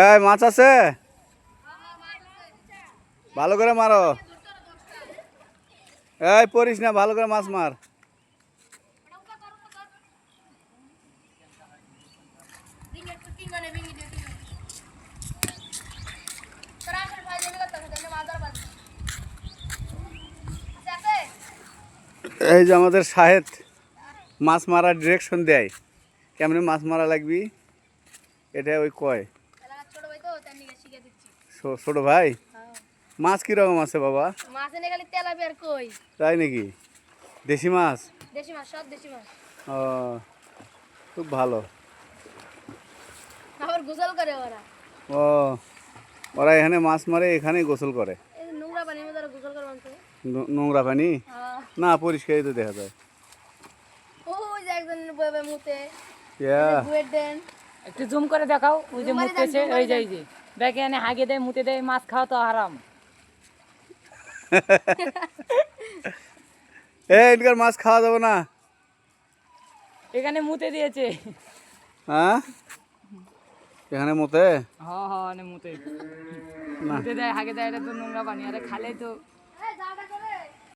এই মাছ আছে, ভালো করে মারো। এই পড়িস না, ভালো করে মাছ মার। এই যে আমাদের সাহেদ মাছ মারার ডিরেকশন দেয়, কেমনে মাছ মারা লাগবি এটা ওই কয়। ছোট ভাই, মাছ কিরকম আছে বাবা? তাই নাকি? দেশি মাছ? ও, খুব ভালো। ও, ওরা এখানে মাছ মারে, এখানে গোসল করে। নোংরা পানি না, পরিষ্কারই তো দেখা যায়। একটু জুম করে দেখাও, ওই যে মুতেছে, ওই যে ব্যাগে এনে হাগে দেয়, মুতে দেয়, মাছ খাওয়া তো হারাম। এখানকার মাছ খাওয়া যাবে না। এখানে মুতে দিয়েছে। হ্যাঁ, এখানে মতে হ্যাঁ হ্যাঁ, মুতে মুতে দেয়, হাগে দেয়, এটা তো নোংরা পানি, আরে খালে তো